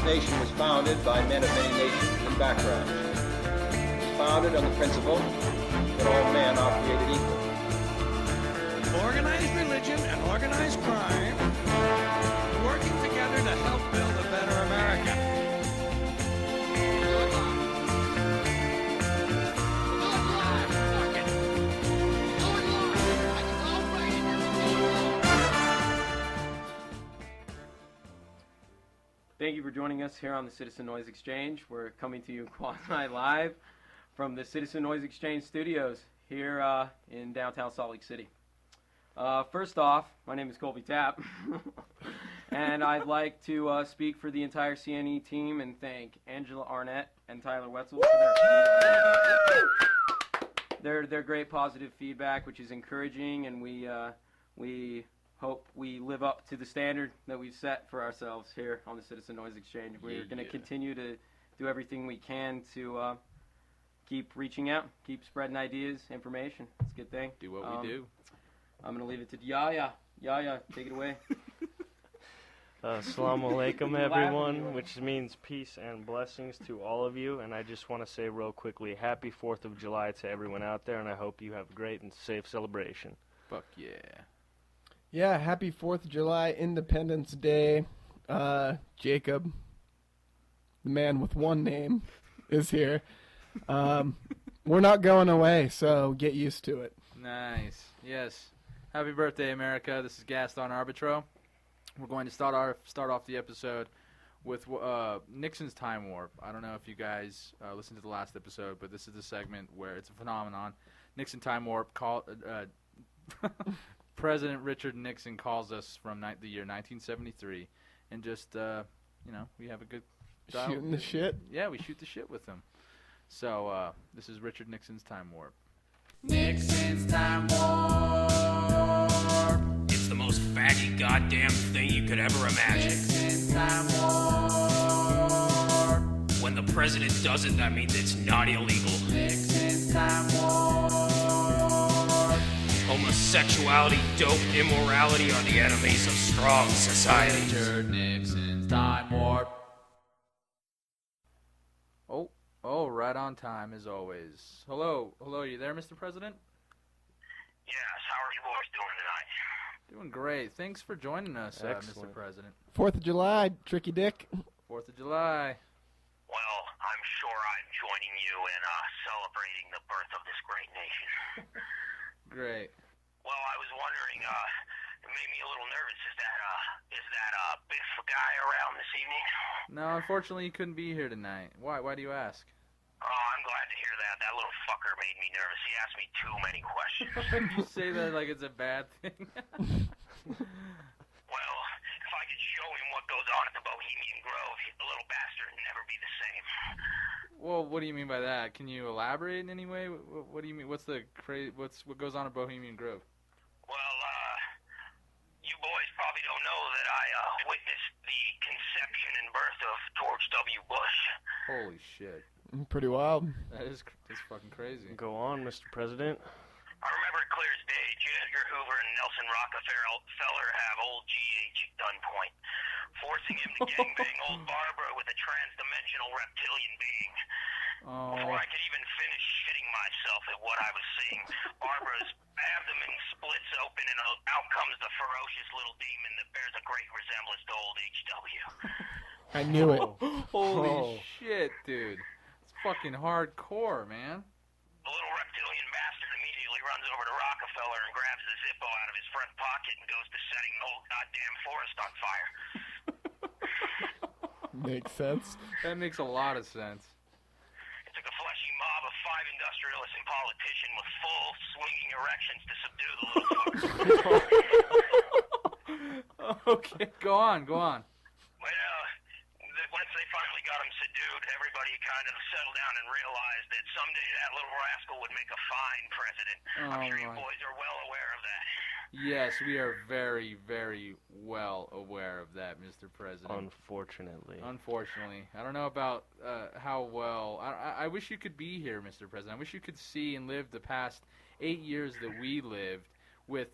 nation was founded by men of many nations and backgrounds. It was founded on the principle that all men are created equal. Organized religion and organized crime working together to help build a better America. Thank you for joining us here on the Citizen Noise Exchange. We're coming to you quasi-live from the Citizen Noise Exchange studios here in downtown Salt Lake City. First off, my name is Colby Tapp, and I'd like to speak for the entire C.N.E team and thank Angela Arnett and Tyler Wetzel for their great positive feedback, which is encouraging, and we hope we live up to the standard that we've set for ourselves here on the Citizen Noise Exchange. We're going to continue to do everything we can to keep reaching out, keep spreading ideas, information. It's a good thing. Do what we do. I'm going to leave it to Yahya. Yahya, take it away. Assalamu alaikum, everyone, which means peace and blessings to all of you. And I just want to say real quickly, happy 4th of July to everyone out there, and I hope you have a great and safe celebration. Fuck yeah. Yeah, happy 4th of July, Independence Day. Jacob, the man with one name, is here. We're not going away, so get used to it. Nice. Yes. Happy birthday, America. This is Gaston Arbitro. We're going to start off the episode with Nixon's time warp. I don't know if you guys listened to the last episode, but this is the segment where it's a phenomenon. Nixon time warp President Richard Nixon calls us from the year 1973, and just, we have a good dialogue. Shooting the shit? Yeah, we shoot the shit with him. So, this is Richard Nixon's time warp. Nixon's time warp. It's the most faggy goddamn thing you could ever imagine. Nixon's time warp. When the president does it, that means it's not illegal. Nixon's time warp. Homosexuality, dope, immorality are the enemies of strong society. Richard Nixon's time warp. Oh, right on time as always. Hello, are you there, Mr. President? Yes, how are you boys doing tonight? Doing great. Thanks for joining us, Mr. Excellent. President. 4th of July, Tricky Dick. 4th of July. Well, I'm sure I'm joining you in celebrating the birth of this great nation. Great. Well, I was wondering, it made me a little nervous. Is that Biff guy around this evening? No, unfortunately, you couldn't be here tonight. Why? Why do you ask? Oh, I'm glad to hear that. That little fucker made me nervous. He asked me too many questions. You say that like it's a bad thing. Well, if I could show him what goes on at the Bohemian Grove, the little bastard would never be the same. Well, what do you mean by that? Can you elaborate in any way? What do you mean? What goes on at Bohemian Grove? Well, you boys probably don't know that I witnessed the conception and birth of George W. Bush. Holy shit. Pretty wild. That's fucking crazy. Go on, Mr. President. I remember it clear as day. J. Edgar Hoover and Nelson Rockefeller have old G.H. at gunpoint, forcing him to gangbang old Barbara with a trans-dimensional reptilian being. Before I could even finish shitting myself at what I was seeing, Barbara's abdomen splits open and out comes the ferocious little demon that bears a great resemblance to old H.W. I knew it. Holy shit, dude. It's fucking hardcore, man. The little reptilian bastard immediately runs over to Rockefeller and grabs the Zippo out of his front pocket and goes to setting the whole goddamn forest on fire. Makes sense. That makes a lot of sense. It took a fleshy mob of 5 industrialists and politicians with full swinging erections to subdue the little fucker. Okay, go on. Well, once they finally got him subdued, everybody kind of settled down and realized that someday that little rascal would make a fine president. I'm sure you boys are well aware of that. Yes, we are very, very well aware of that, Mr. President. Unfortunately. I don't know about how well. I wish you could be here, Mr. President. I wish you could see and live the past 8 years that we lived with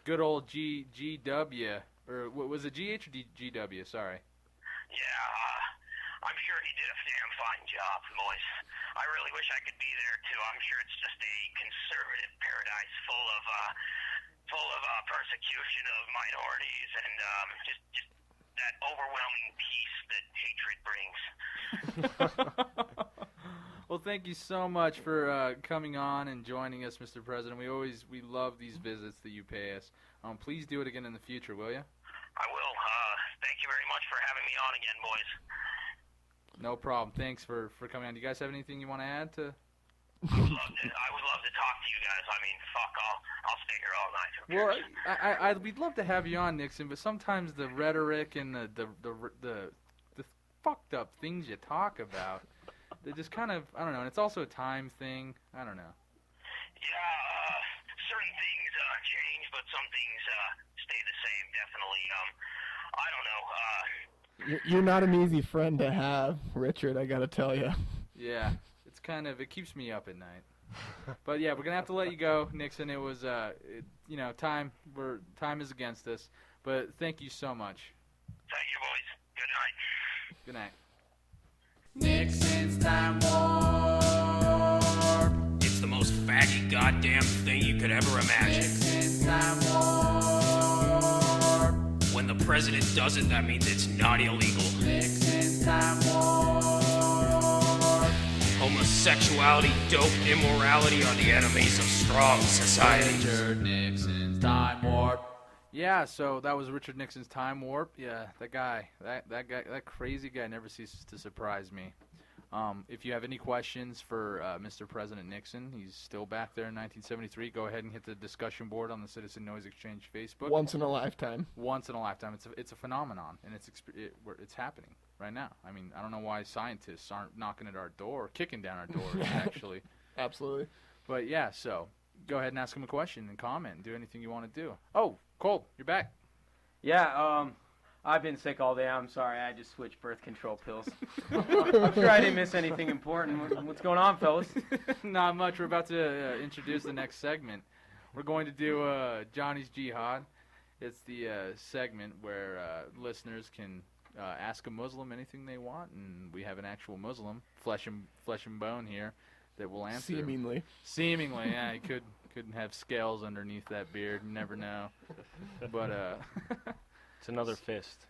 good old GW. Or was it GH or GW? Sorry. Yeah, I'm sure he did a damn fine job, boys. I really wish I could be there too. I'm sure it's just a conservative paradise full of persecution of minorities and just that overwhelming peace that hatred brings. Well, thank you so much for coming on and joining us, Mr. President. We love these visits that you pay us. Please do it again in the future, will you? I will. Thank you very much for having me on again, boys. No problem. Thanks for coming on. Do you guys have anything you want to add to? I would love to talk to you guys. I mean, fuck, I'll stay here all night. Who cares? Well, we'd love to have you on, Nixon, but sometimes the rhetoric and the fucked up things you talk about, they just kind of, I don't know, and it's also a time thing. I don't know. Yeah, certain things change, but some things stay the same, definitely. I don't know. You're not an easy friend to have, Richard, I gotta tell you. Yeah, it's kind of, it keeps me up at night. But yeah, we're gonna have to let you go, Nixon. It was, time is against us. But thank you so much. Thank you, boys. Good night. Good night. Nixon's Time Warp. It's the most faggy goddamn thing you could ever imagine. Nixon's Time Warp. When the president does it, that means it's not illegal. Nixon's Time Warp. Homosexuality, dope, immorality are the enemies of strong society. Richard Nixon's Time Warp. Yeah, so that was Richard Nixon's Time Warp. Yeah, that guy, that crazy guy never ceases to surprise me. If you have any questions for Mr. President Nixon, he's still back there in 1973. Go ahead and hit the discussion board on the Citizen Noise Exchange Facebook. Once in a lifetime. Once in a lifetime. It's a phenomenon, and it's happening right now. I mean, I don't know why scientists aren't knocking at our door, kicking down our doors, actually. Absolutely. But yeah, so go ahead and ask him a question and comment and do anything you want to do. Oh, Cole, you're back. Yeah, I've been sick all day. I'm sorry. I just switched birth control pills. I'm sure I didn't miss anything important. What's going on, fellas? Not much. We're about to introduce the next segment. We're going to do Johnny's Jihad. It's the segment where listeners can ask a Muslim anything they want, and we have an actual Muslim, flesh and bone here, that will answer. Seemingly, yeah. He couldn't have scales underneath that beard. You never know. But it's another fist.